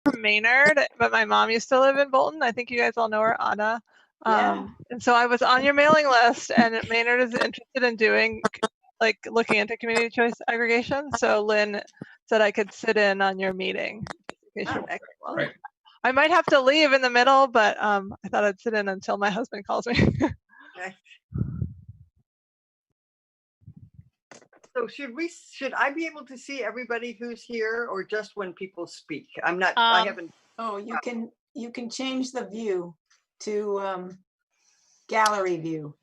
from Maynard, but my mom used to live in Bolton. I think you guys all know her, Anna. Yeah. And so I was on your mailing list, and Maynard is interested in doing, like, looking into community choice aggregation. So Lynn said I could sit in on your meeting. Oh, well, Right. I might have to leave in the middle, but I thought I'd sit in until my husband calls me. okay. So should I be able to see everybody who's here, or just when people speak? I'm not, I haven't. Oh, you can change the view to gallery view.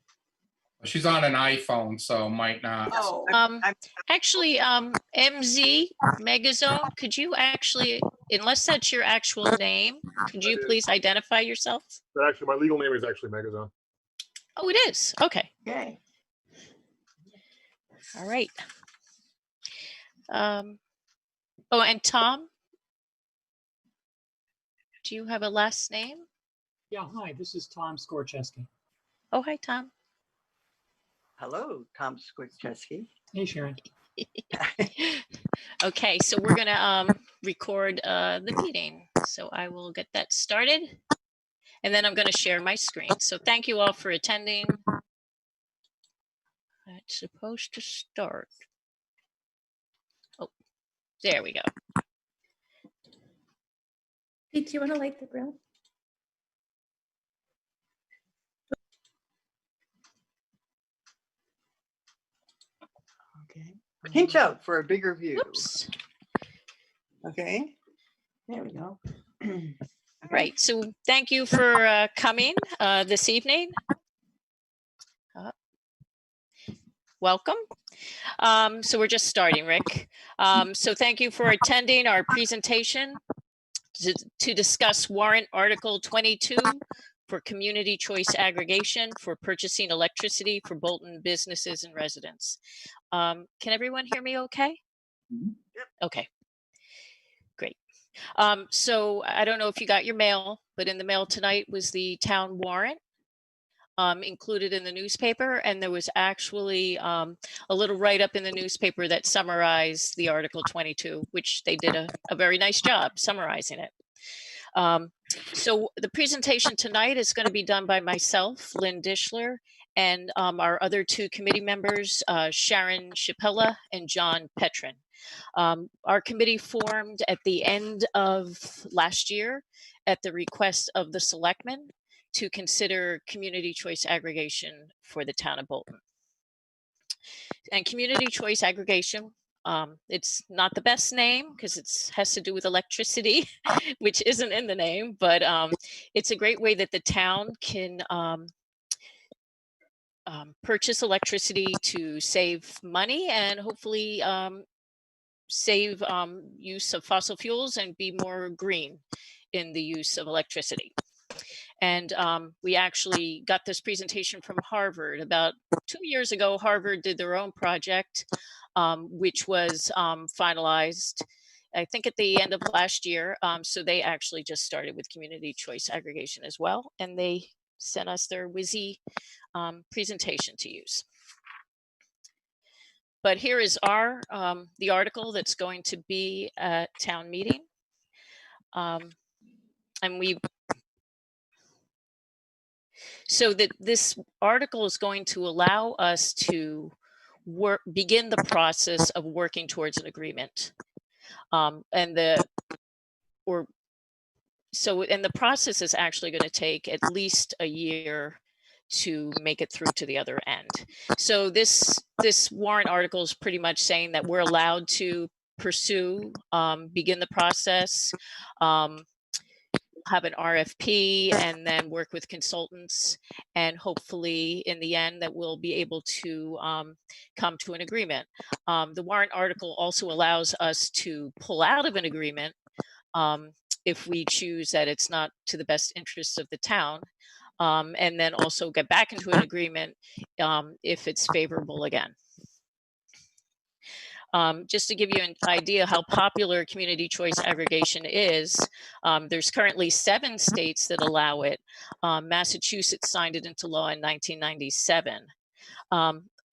She's on an iPhone, so might not. Oh, Actually, MZ Megazone, could you actually, unless that's your actual name, could you please identify yourself? But actually, my legal name is actually Megazone. Oh, it is. Okay. okay. All right. Oh, and Tom, do you have a last name? Yeah, hi, this is Tom Skorcheski. Oh, hi, Tom. Hello, Tom Skorcheski. Hey, Sharon. Okay, so we're gonna record the meeting. So I will get that started, and then I'm gonna share my screen. So thank you all for attending. That's supposed to start. Oh, there we go. Pete, do you want to light the grill? Okay. Pinch out for a bigger view. Oops. Okay. There we go. Right. So thank you for coming this evening. Welcome. So we're just starting, Rick. So thank you for attending our presentation to discuss Warrant Article 22 for community choice aggregation for purchasing electricity for Bolton businesses and residents. Can everyone hear me okay? Yep. Okay, great. So I don't know if you got your mail, but in the mail tonight was the town warrant included in the newspaper, and there was actually a little write-up in the newspaper that summarized the Article 22, which they did a very nice job summarizing it. So the presentation tonight is going to be done by myself, Lynn Dishler, and our other two committee members, Sharon Chapella and John Petrin. Our committee formed at the end of last year at the request of the selectmen to consider community choice aggregation for the town of Bolton. And community choice aggregation, it's not the best name because it has to do with electricity, which isn't in the name, but it's a great way that the town can purchase electricity to save money and hopefully save use of fossil fuels and be more green in the use of electricity. And we actually got this presentation from Harvard. About 2 years ago, Harvard did their own project, which was finalized, I think, at the end of last year. So they actually just started with community choice aggregation as well. And they sent us their WYSI presentation to use. But here is our the article that's going to be at town meeting. And we so that this article is going to allow us to begin the process of working towards an agreement. And the process is actually going to take at least a year to make it through to the other end. So this warrant article is pretty much saying that we're allowed to pursue, begin the process, have an RFP, and then work with consultants, and hopefully in the end that we'll be able to come to an agreement. The warrant article also allows us to pull out of an agreement if we choose that it's not to the best interests of the town, and then also get back into an agreement if it's favorable again. Just to give you an idea how popular community choice aggregation is, there's currently 7 states that allow it. Massachusetts signed it into law in 1997.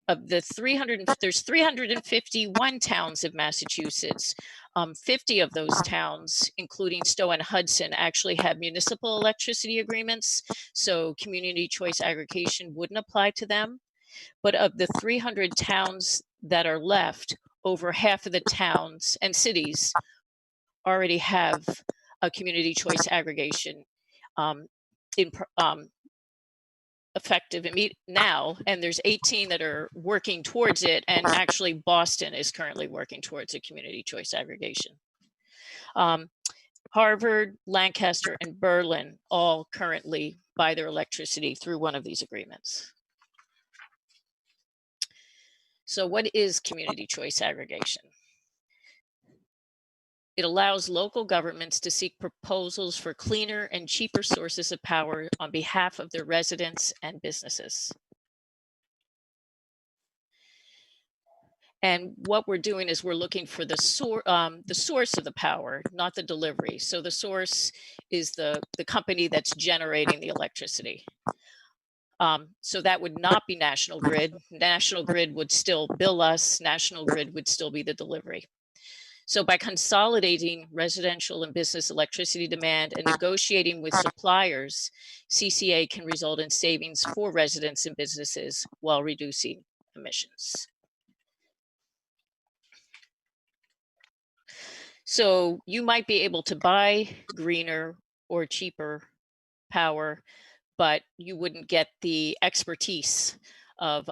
of the 300, there's 351 towns of Massachusetts. 50 of those towns, including Stowe and Hudson, actually have municipal electricity agreements, so community choice aggregation wouldn't apply to them. But of the 300 towns that are left, over half of the towns and cities already have a community choice aggregation effective now, and there's 18 that are working towards it, and actually Boston is currently working towards a community choice aggregation. Harvard, Lancaster, and Berlin all currently buy their electricity through one of these agreements. So what is community choice aggregation? It allows local governments to seek proposals for cleaner and cheaper sources of power on behalf of their residents and businesses. And what we're doing is we're looking for the source of the power, not the delivery. So the source is the company that's generating the electricity. So that would not be National Grid. National Grid would still bill us. National Grid would still be the delivery. So by consolidating residential and business electricity demand and negotiating with suppliers, CCA can result in savings for residents and businesses while reducing emissions. So you might be able to buy greener or cheaper power, but you wouldn't get the expertise of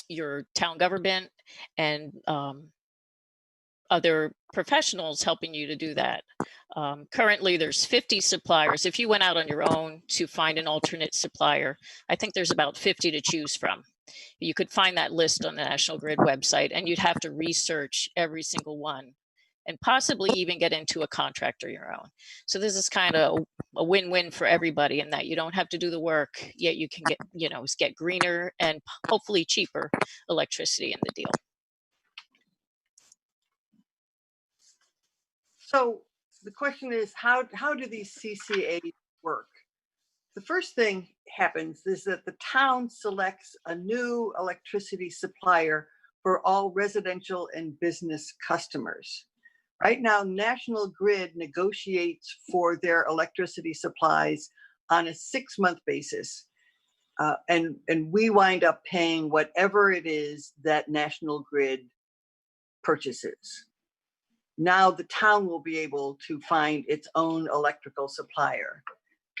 your town government and other professionals helping you to do that. Currently, there's 50 suppliers. If you went out on your own to find an alternate supplier, I think there's about 50 to choose from. You could find that list on the National Grid website, and you'd have to research every single one and possibly even get into a contract of your own. So this is kind of a win-win for everybody in that you don't have to do the work, yet you can get, get greener and hopefully cheaper electricity in the deal. So the question is, how do these CCAs work? The first thing happens is that the town selects a new electricity supplier for all residential and business customers. Right now, National Grid negotiates for their electricity supplies on a 6-month basis. And we wind up paying whatever it is that National Grid purchases. Now the town will be able to find its own electrical supplier.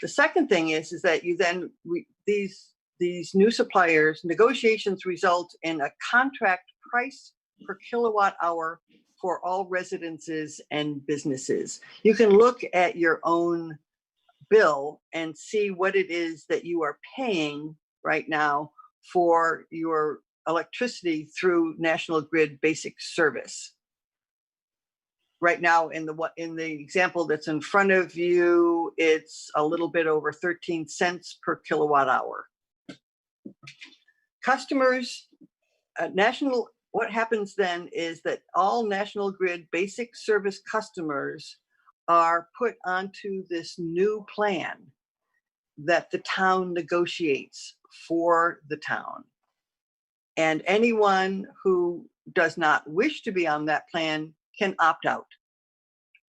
The second thing is that you then, these new suppliers, negotiations result in a contract price per kilowatt hour for all residences and businesses. You can look at your own bill and see what it is that you are paying right now for your electricity through National Grid basic service. Right now, in the example that's in front of you, it's a little bit over 13 cents per kilowatt hour. Customers, what happens then is that all National Grid basic service customers are put onto this new plan that the town negotiates for the town. And anyone who does not wish to be on that plan can opt out.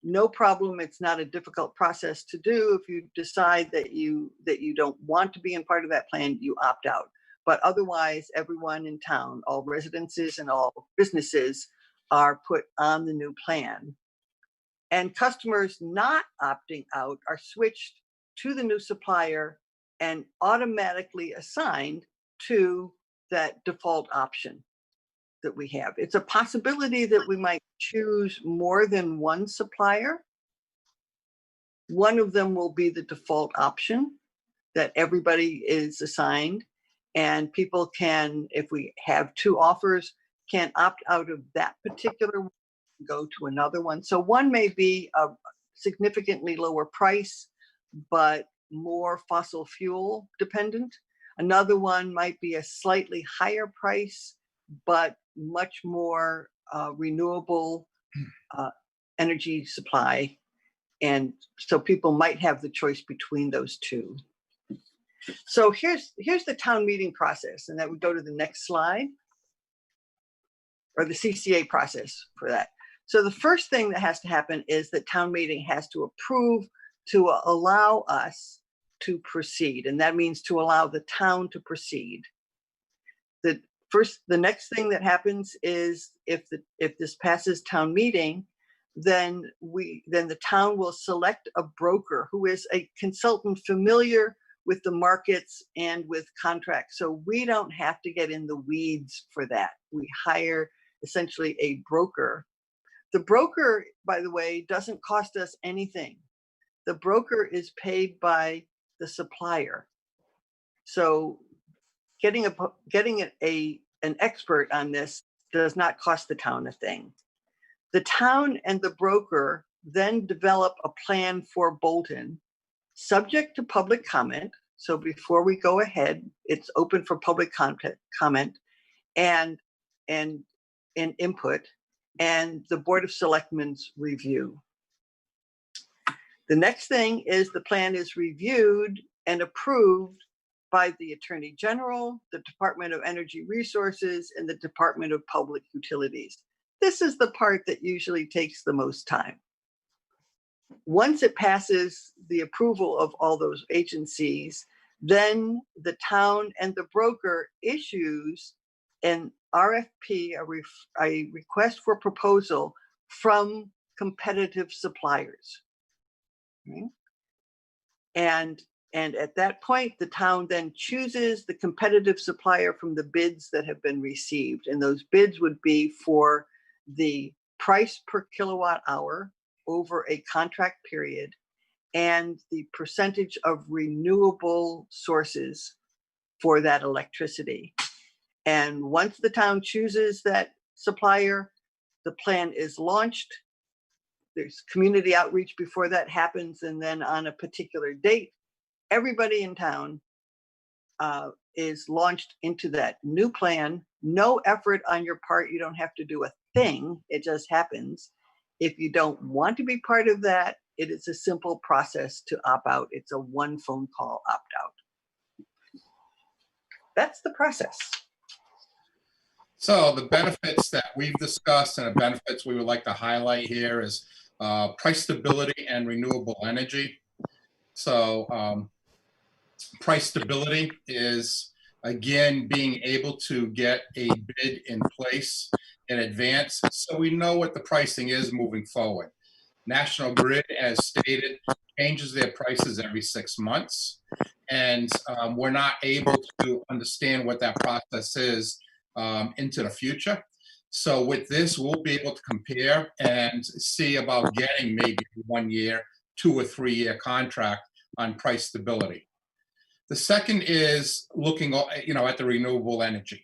No problem. It's not a difficult process to do. If you decide that you don't want to be in part of that plan, you opt out. But otherwise, everyone in town, all residences and all businesses, are put on the new plan. And customers not opting out are switched to the new supplier and automatically assigned to that default option that we have. It's a possibility that we might choose more than one supplier. One of them will be the default option that everybody is assigned, and people can, if we have 2 offers, can opt out of that particular one and go to another one. So one may be a significantly lower price, but more fossil fuel dependent. Another one might be a slightly higher price, but much more renewable energy supply. And so people might have the choice between those 2. So here's the town meeting process, and that would go to the next slide. or the CCA process for that. So the first thing that has to happen is that town meeting has to approve to allow us to proceed. And that means to allow the town to proceed. The next thing that happens is if this passes town meeting, then the town will select a broker who is a consultant familiar with the markets and with contracts. So we don't have to get in the weeds for that. We hire essentially a broker. The broker, by the way, doesn't cost us anything. The broker is paid by the supplier. So getting an expert on this does not cost the town a thing. The town and the broker then develop a plan for Bolton, subject to public comment. So before we go ahead, it's open for public comment and input, and the Board of Selectmen's review. The next thing is the plan is reviewed and approved by the Attorney General, the Department of Energy Resources, and the Department of Public Utilities. This is the part that usually takes the most time. Once it passes the approval of all those agencies, then the town and the broker issues an RFP, a request for proposal from competitive suppliers. Okay. And at that point, the town then chooses the competitive supplier from the bids that have been received. And those bids would be for the price per kilowatt hour over a contract period and the percentage of renewable sources for that electricity. And once the town chooses that supplier, the plan is launched. There's community outreach before that happens. And then on a particular date, everybody in town is launched into that new plan. No effort on your part. You don't have to do a thing. It just happens. If you don't want to be part of that, it is a simple process to opt out. It's a one phone call opt out. That's the process. So the benefits that we've discussed and the benefits we would like to highlight here is price stability and renewable energy. So price stability is, again, being able to get a bid in place in advance so we know what the pricing is moving forward. National Grid, as stated, changes their prices every 6 months, and we're not able to understand what that process is into the future. So with this, we'll be able to compare and see about getting maybe 1 year, 2 or 3 year contract on price stability. The second is looking, at the renewable energy.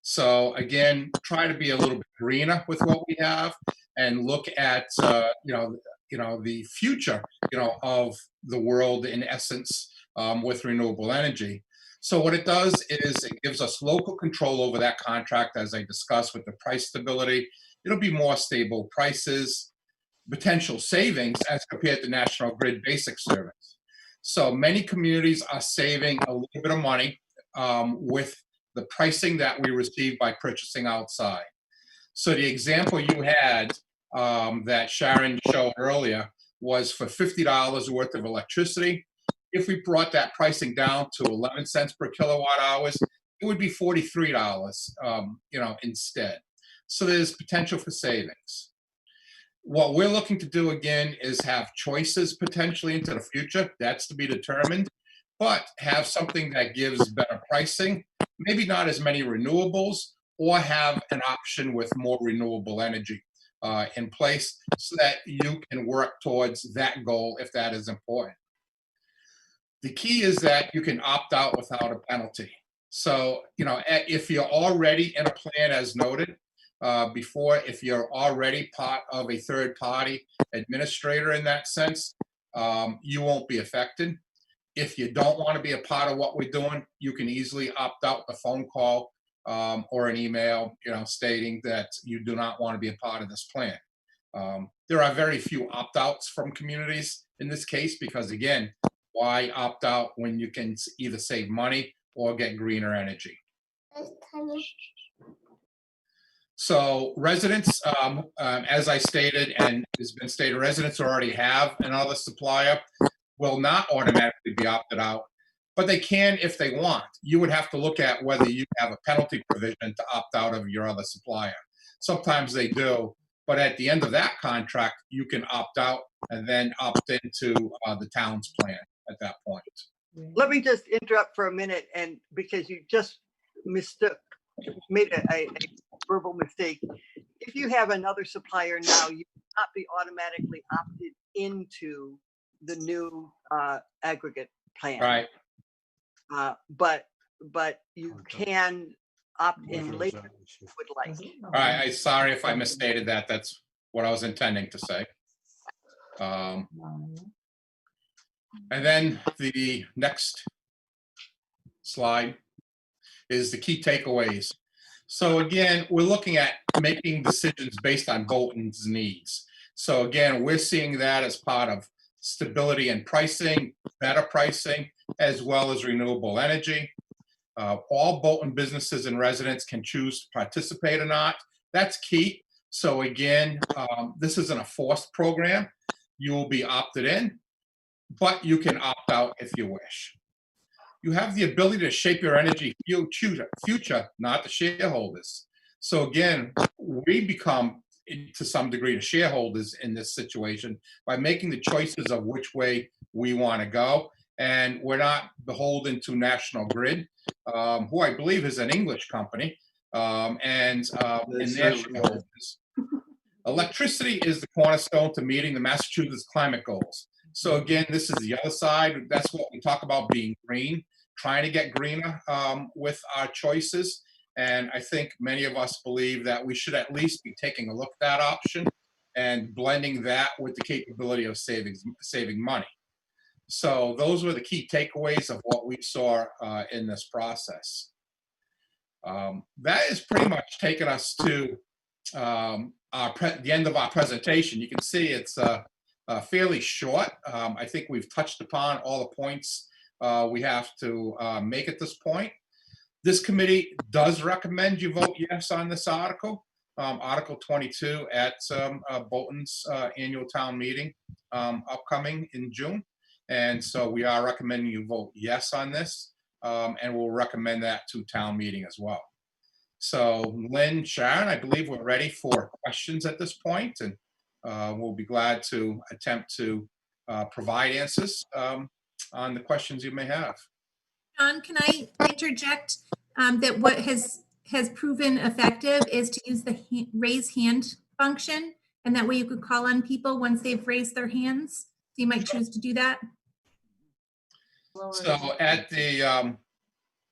So again, try to be a little bit greener with what we have and look at, the future, of the world in essence with renewable energy. So what it does is it gives us local control over that contract, as I discussed with the price stability. It'll be more stable prices, potential savings as compared to National Grid basic service. So many communities are saving a little bit of money with the pricing that we receive by purchasing outside. So the example you had that Sharon showed earlier was for $50 worth of electricity. If we brought that pricing down to 11 cents per kilowatt hours, it would be $43, instead. So there's potential for savings. What we're looking to do again is have choices potentially into the future. That's to be determined, but have something that gives better pricing, maybe not as many renewables, or have an option with more renewable energy in place so that you can work towards that goal if that is important. The key is that you can opt out without a penalty. So, if you're already in a plan as noted before, if you're already part of a third party administrator in that sense, you won't be affected. If you don't want to be a part of what we're doing, you can easily opt out the phone call or an email, stating that you do not want to be a part of this plan. There are very few opt-outs from communities in this case because, again, why opt out when you can either save money or get greener energy? So residents, as I stated, and has been stated, residents who already have another supplier will not automatically be opted out, but they can if they want. You would have to look at whether you have a penalty provision to opt out of your other supplier. Sometimes they do, but at the end of that contract, you can opt out and then opt into the town's plan at that point. Let me just interrupt for a minute, and because you just made a verbal mistake. If you have another supplier now, you will not be automatically opted into the new aggregate plan. Right. But you can opt in later if you would like. All right. I'm sorry if I misstated that. That's what I was intending to say. And then the next slide is the key takeaways. So again, we're looking at making decisions based on Bolton's needs. So again, we're seeing that as part of stability and pricing, better pricing, as well as renewable energy. All Bolton businesses and residents can choose to participate or not. That's key. So again, this isn't a forced program. You will be opted in, but you can opt out if you wish. You have the ability to shape your energy future, not the shareholders. So again, we become, to some degree, the shareholders in this situation by making the choices of which way we want to go. And we're not beholden to National Grid, who I believe is an English company, and their shareholders. Electricity is the cornerstone to meeting the Massachusetts climate goals. So again, this is the other side. That's what we talk about, being green, trying to get greener with our choices. And I think many of us believe that we should at least be taking a look at that option and blending that with the capability of saving money. So those were the key takeaways of what we saw in this process. That is pretty much taken us to the end of our presentation. You can see it's fairly short. I think we've touched upon all the points we have to make at this point. This committee does recommend you vote yes on this article, Article 22 at Bolton's annual town meeting upcoming in June. And so we are recommending you vote yes on this, and we'll recommend that to town meeting as well. So Lynn, Sharon, I believe we're ready for questions at this point, and we'll be glad to attempt to provide answers on the questions you may have. John, can I interject that what has proven effective is to use the raise hand function, and that way you could call on people once they've raised their hands. So you might choose to do that. So at the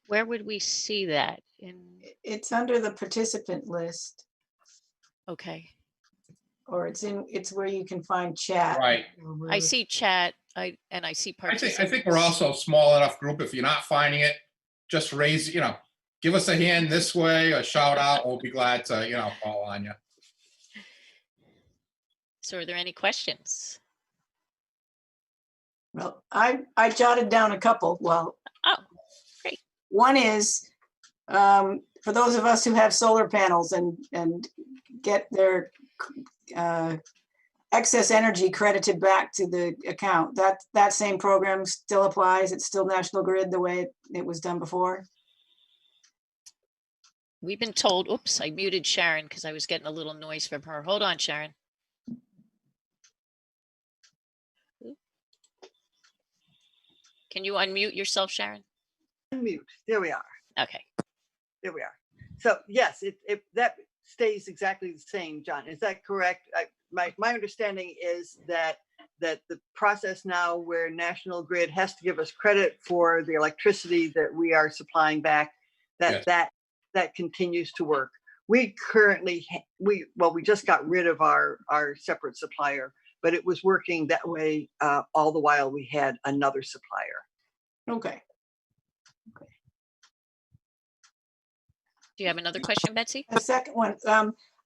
Where would we see that? It's under the participant list, Okay, or it's where you can find chat. right. I see chat. I see I participants. think we're also a small enough group. If you're not finding it, just raise, give us a hand this way or shout out. We'll be glad to, call on you. So are there any questions? Well, I jotted down a couple. Well, Oh, great. one is for those of us who have solar panels and get their excess energy credited back to the account, that same program still applies. It's still National Grid the way it was done before. We've been told, oops, I muted Sharon because I was getting a little noise from her. Hold on, Sharon. Can you unmute yourself, Sharon? Unmute. There we are. Okay. There we are. So yes, that stays exactly the same, John. Is that correct? My understanding is that the process now where National Grid has to give us credit for the electricity that we are supplying back, that continues to work. We currently, we just got rid of our separate supplier, but it was working that way all the while we had another supplier. Okay. Do you have another question, Betsy? A second one.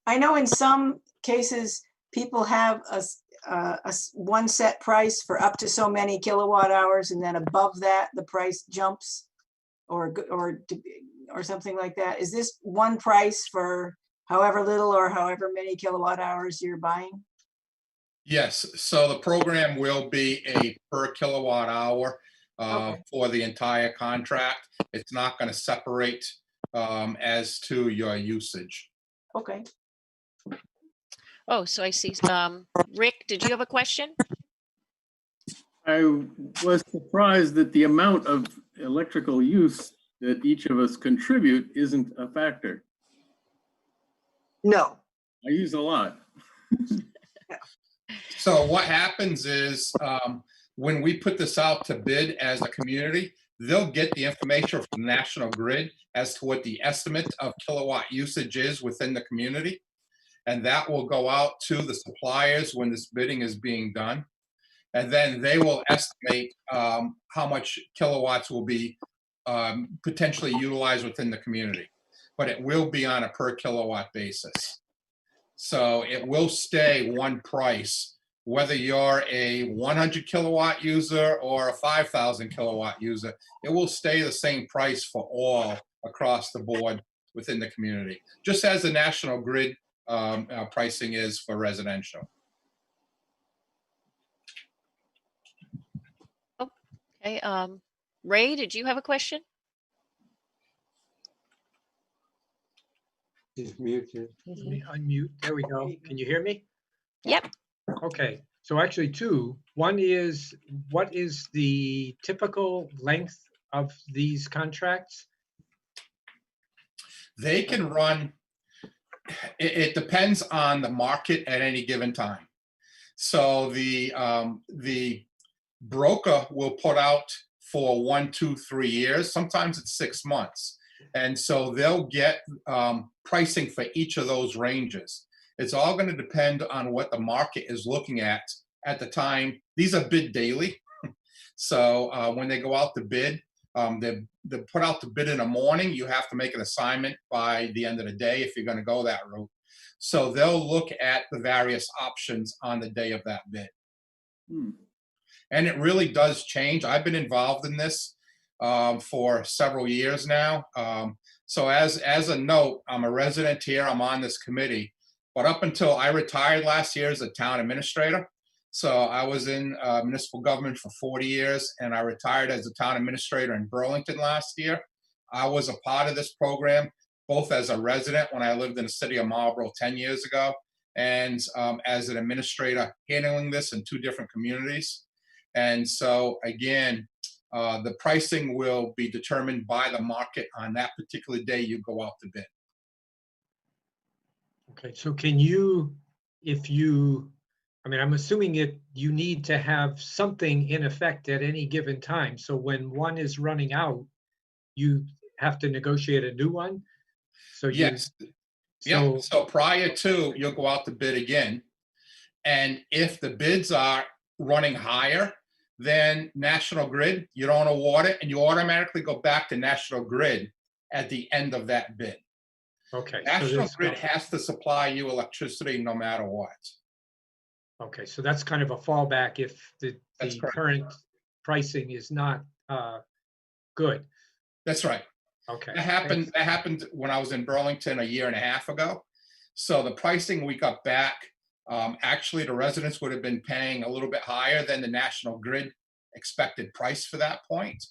I know in some cases people have a one set price for up to so many kilowatt hours, and then above that the price jumps, or something like that. Is this one price for however little or however many kilowatt hours you're buying? Yes, so the program will be a per kilowatt hour Okay. for the entire contract. It's not going to separate as to your usage. Okay. Oh, so I see. Rick, did you have a question? I was surprised that the amount of electrical use that each of us contribute isn't a factor. No, I use a lot. So what happens is when we put this out to bid as a community, they'll get the information from National Grid as to what the estimate of kilowatt usage is within the community. And that will go out to the suppliers when this bidding is being done. And then they will estimate how much kilowatts will be potentially utilized within the community. But it will be on a per kilowatt basis. So it will stay one price, whether you're a 100 kilowatt user or a 5,000 kilowatt user. It will stay the same price for all across the board within the community, just as the National Grid pricing is for residential. Okay. Ray, did you have a question? He's muted. Let me unmute. There we go. Can you hear me? Yep. Okay, so actually two. One is, what is the typical length of these contracts? They can run, it depends on the market at any given time. So the broker will put out for 1, 2, 3 years. Sometimes it's 6 months. And so they'll get pricing for each of those ranges. It's all going to depend on what the market is looking at the time. These are bid daily. So when they go out to bid, they put out the bid in the morning. You have to make an assignment by the end of the day if you're going to go that route. So they'll look at the various options on the day of that bid. And it really does change. I've been involved in this for several years now. So as a note, I'm a resident here. I'm on this committee. But up until I retired last year as a town administrator, so I was in municipal government for 40 years, and I retired as a town administrator in Burlington last year. I was a part of this program, both as a resident when I lived in the city of Marlborough 10 years ago, and as an administrator handling this in 2 different communities. And so again, the pricing will be determined by the market on that particular day you go out to bid. Okay, so can you, I'm assuming you need to have something in effect at any given time. So when one is running out, you have to negotiate a new one? So yes. Yeah. So prior to, you'll go out to bid again. And if the bids are running higher than National Grid, you don't award it, and you automatically go back to National Grid at the end of that bid. Okay. National Grid has to supply you electricity no matter what. Okay, so that's kind of a fallback if the current pricing is not good. That's right. Okay. That happened when I was in Burlington a year and a half ago. So the pricing we got back, actually the residents would have been paying a little bit higher than the National Grid expected price for that point.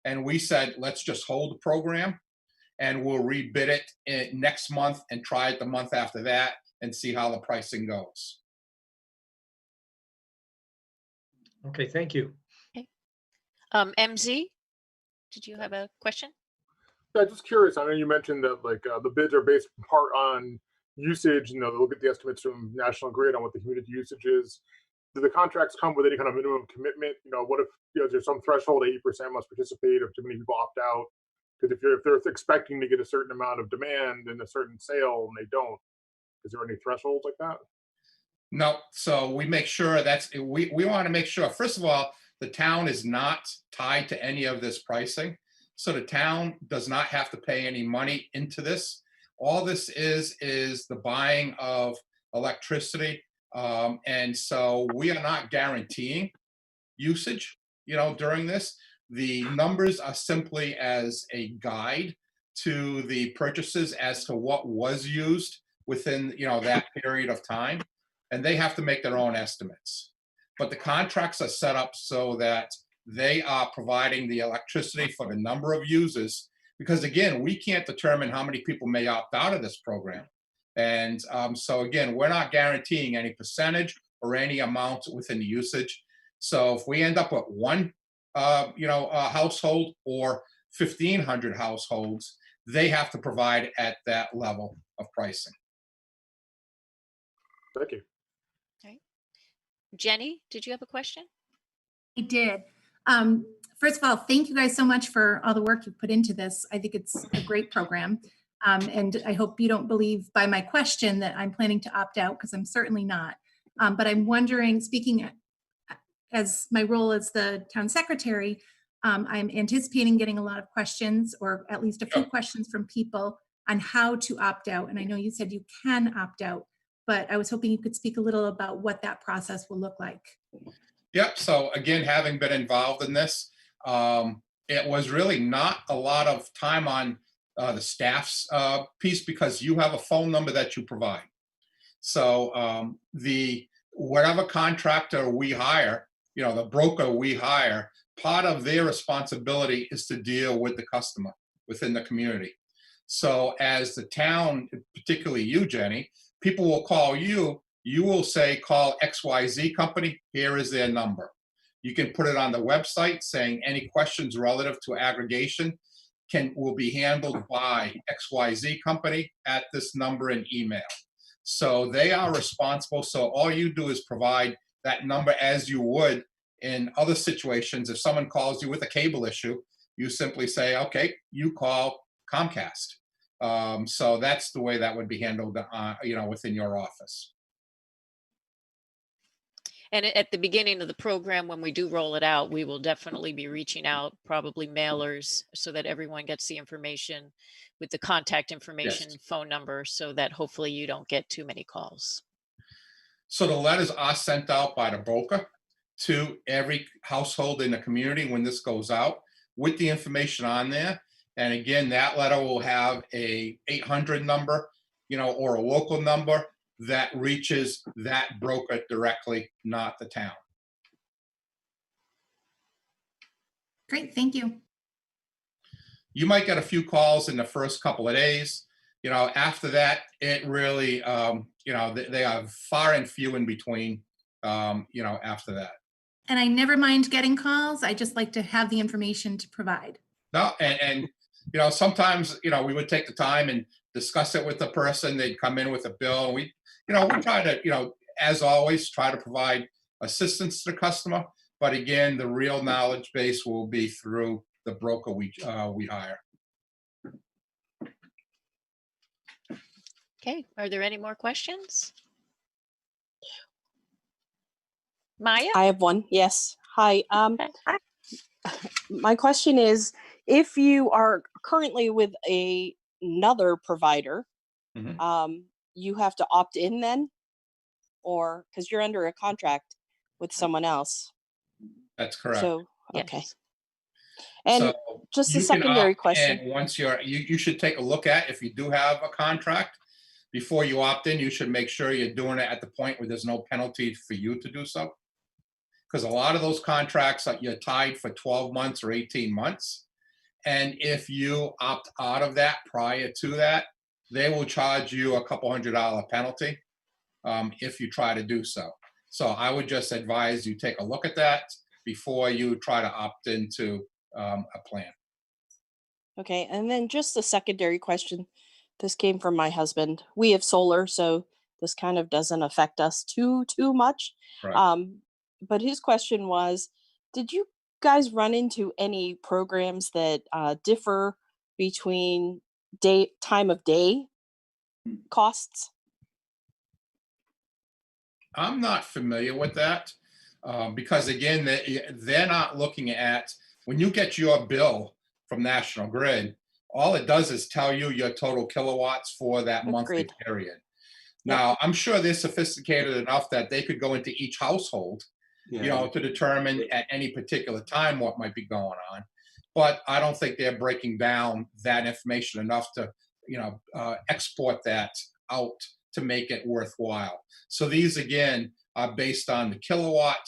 And we said, let's just hold the program and we'll rebid it next month and try it the month after that and see how the pricing goes. Okay, thank you. Okay. MZ, did you have a question? Yeah, just curious. I know you mentioned that the bids are based in part on usage. You know, they look at the estimates from National Grid on what the community usage is. Do the contracts come with any kind of minimum commitment? You know, what if there's some threshold 80% must participate if too many people opt out? Because if they're expecting to get a certain amount of demand and a certain sale and they don't, is there any thresholds like that? No, so we make sure we want to make sure, first of all, the town is not tied to any of this pricing. So the town does not have to pay any money into this. All this is the buying of electricity. And so we are not guaranteeing usage, during this. The numbers are simply as a guide to the purchases as to what was used within, that period of time, and they have to make their own estimates. But the contracts are set up so that they are providing the electricity for the number of users, because again, we can't determine how many people may opt out of this program. And so again, we're not guaranteeing any percentage or any amount within the usage. So if we end up with one, household or 1,500 households, they have to provide at that level of pricing. Thank you. Jenny, did you have a question? I did. First of all, thank you guys so much for all the work you've put into this. I think it's a great program. And I hope you don't believe by my question that I'm planning to opt out, because I'm certainly not. But I'm wondering, speaking as my role as the town secretary, I'm anticipating getting a lot of questions, or at least a few questions from people on how to opt out. And I know you said you can opt out, but I was hoping you could speak a little about what that process will look like. Yep. So again, having been involved in this, it was really not a lot of time on the staff's piece, because you have a phone number that you provide. So whatever contractor we hire, the broker we hire, part of their responsibility is to deal with the customer within the community. So as the town, particularly you, Jenny, people will call you. You will say, call XYZ company. Here is their number. You can put it on the website saying any questions relative to aggregation will be handled by XYZ company at this number and email. So they are responsible. So all you do is provide that number as you would in other situations. If someone calls you with a cable issue, you simply say, okay, you call Comcast. So that's the way that would be handled, within your office. And at the beginning of the program, when we do roll it out, we will definitely be reaching out, probably mailers, so that everyone gets the information with the contact information, Yes. phone number, so that hopefully you don't get too many calls. So the letters are sent out by the broker to every household in the community when this goes out, with the information on there. And again, that letter will have a 800 number, or a local number that reaches that broker directly, not the town. Great, thank you. You might get a few calls in the first couple of days. After that, it really, they are far and few in between, after that. And I never mind getting calls. I just like to have the information to provide. No, and sometimes, we would take the time and discuss it with the person. They'd come in with a bill. And we try to, as always, try to provide assistance to the customer. But again, the real knowledge base will be through the broker we hire. Okay, are there any more questions? Maya? I have one, yes. Hi. My question is, if you are currently with another provider, you have to opt in then? Or, because you're under a contract with someone else. That's correct. So, Yes. okay. And So just a you can secondary opt question. in once you should take a look at, if you do have a contract, before you opt in, you should make sure you're doing it at the point where there's no penalty for you to do so. Because a lot of those contracts, you're tied for 12 months or 18 months. And if you opt out of that prior to that, they will charge you a couple $100 penalty if you try to do so. So I would just advise you take a look at that before you try to opt into a plan. Okay, and then just a secondary question. This came from my husband. We have solar, so this kind of doesn't affect us too much. Right. But his question was, did you guys run into any programs that differ between time of day costs? I'm not familiar with that because again, they're not looking at, when you get your bill from National Grid, all it does is tell you your total kilowatts for that monthly period. Now, I'm sure they're sophisticated enough that they could go into each household, to determine at any particular time what might be going on. but I don't think they're breaking down that information enough to, export that out to make it worthwhile. So these, again, are based on the kilowatt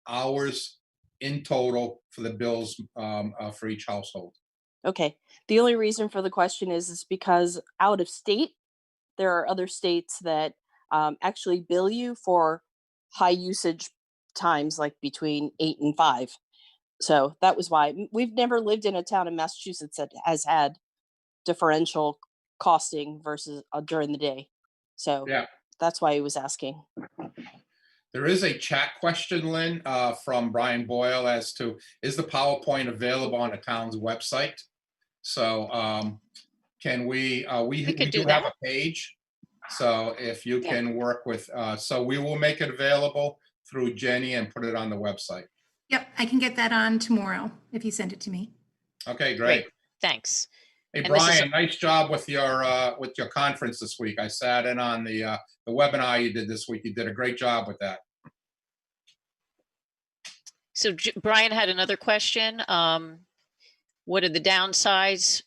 hours in total for the bills for each household. Okay. The only reason for the question is because out of state, there are other states that actually bill you for high usage times, like between 8 and 5. So that was why we've never lived in a town in Massachusetts that has had differential costing versus during the day. So Yeah. that's why I was asking. There is a chat question, Lynn, from Brian Boyle as to, is the PowerPoint available on the town's website? So can we do have a page. So if you can work with, so we will make it available through Jenny and put it on the website. Yep, I can get that on tomorrow if you send it to me. Okay, great. Thanks. Hey, And Brian, nice job with your conference this week. I sat in on the webinar you did this week. You did a great job with that. So Brian had another question. What are the downsides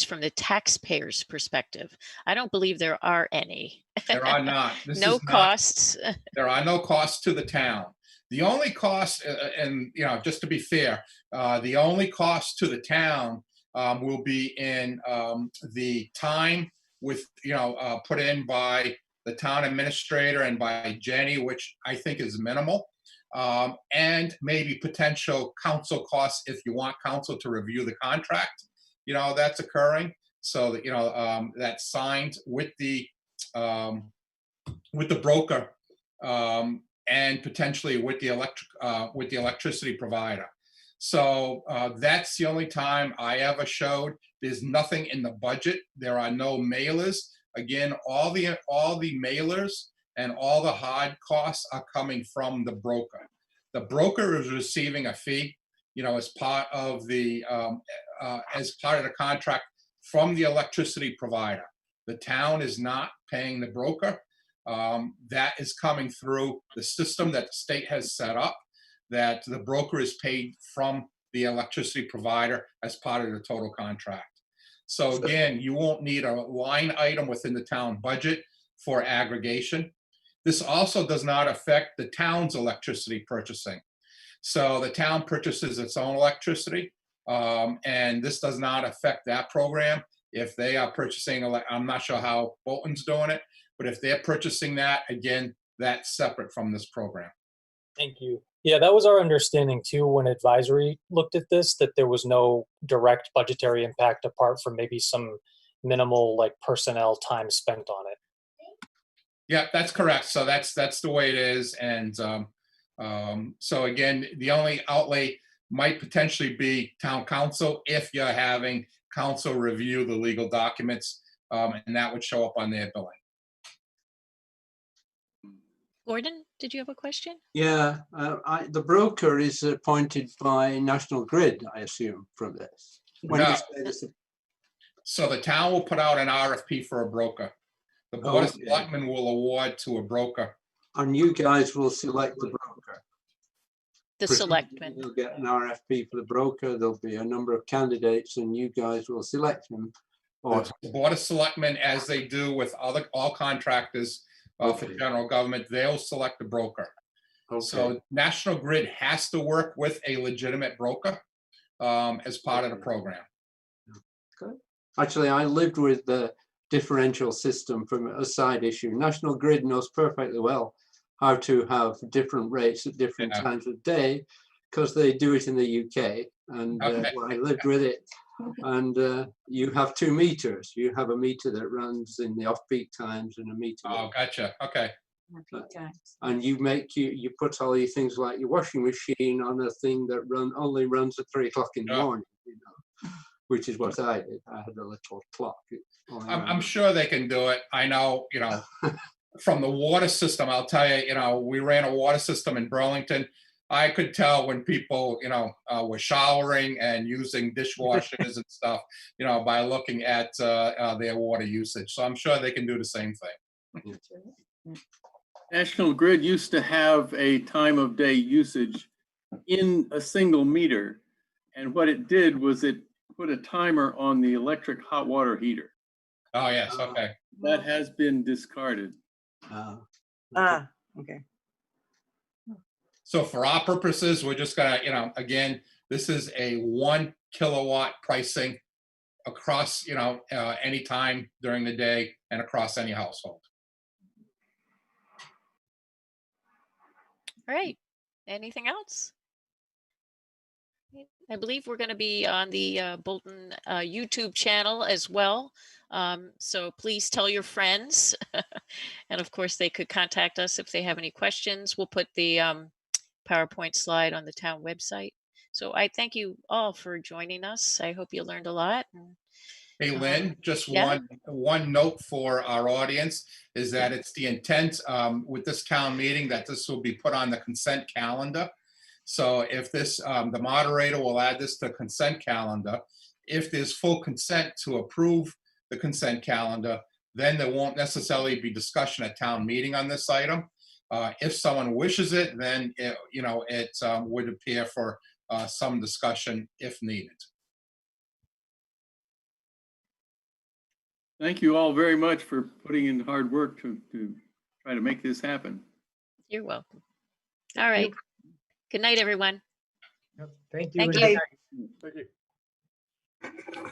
from the taxpayer's perspective? I don't believe there are any. There are not. No costs. There are no costs to the town. The only cost, and just to be fair, the only cost to the town will be in the time with put in by the town administrator and by Jenny, which I think is minimal, and maybe potential council costs if you want council to review the contract. That's occurring, so that that's signed with the broker. And potentially with the electricity provider. So that's the only time I ever showed. There's nothing in the budget. There are no mailers. Again, all the mailers and all the hard costs are coming from the broker. The broker is receiving a fee, as part of the contract from the electricity provider. The town is not paying the broker. That is coming through the system that the state has set up, that the broker is paid from the electricity provider as part of the total contract. So again, you won't need a line item within the town budget for aggregation. This also does not affect the town's electricity purchasing. So the town purchases its own electricity, and this does not affect that program. If they are purchasing, I'm not sure how Bolton's doing it, but if they're purchasing that, again, that's separate from this program. Thank you. Yeah, that was our understanding too when advisory looked at this, that there was no direct budgetary impact apart from maybe some minimal personnel time spent on it. Yeah, that's correct. So that's the way it is. And so again, the only outlay might potentially be town council if you're having council review the legal documents, and that would show up on their billing. Gordon, did you have a question? Yeah, the broker is appointed by National Grid, I assume, from this. No. So the town will put out an RFP for a broker. The Board of Selectmen will award to a broker. And you guys will select the broker. The selectmen. You'll get an RFP for the broker. There'll be a number of candidates and you guys will select them. The Board of Selectmen, as they do with all contractors, for general government, they'll select a broker. So National Grid has to work with a legitimate broker as part of the program. Good. Actually, I lived with the differential system from a side issue. National Grid knows perfectly well how to have different rates at different times of day because they do it in the UK. And I lived with it. And you have 2 meters. You have a meter that runs in the off-peak times and a meter. Oh, gotcha. Okay. And you put all your things like your washing machine on a thing that only runs at 3 o'clock in the morning, which is what I did. I had a little clock. I'm sure they can do it. I know, from the water system, I'll tell you, we ran a water system in Burlington. I could tell when people, were showering and using dishwashers and stuff, by looking at their water usage. So I'm sure they can do the same thing. National Grid used to have a time of day usage in a single meter. And what it did was it put a timer on the electric hot water heater. Oh, yes, okay. That has been discarded. Okay. So for our purposes, we're just gonna, you know, again, this is a 1 kilowatt pricing across, you know, any time during the day and across any household. All right. Anything else? I believe we're going to be on the Bolton YouTube channel as well. So please tell your friends. And of course, they could contact us if they have any questions. We'll put the PowerPoint slide on the town website. So I thank you all for joining us. I hope you learned a lot. Hey, Lynn, just yeah. one note for our audience is that it's the intent with this town meeting that this will be put on the consent calendar. So if this, the moderator will add this to consent calendar. If there's full consent to approve the consent calendar, then there won't necessarily be discussion at town meeting on this item. If someone wishes it, then it, you know, it would appear for some discussion if needed. Thank you all very much for putting in hard work to try to make this happen. You're welcome. All right. Good night, everyone. Thank you. Thank you. Thank you.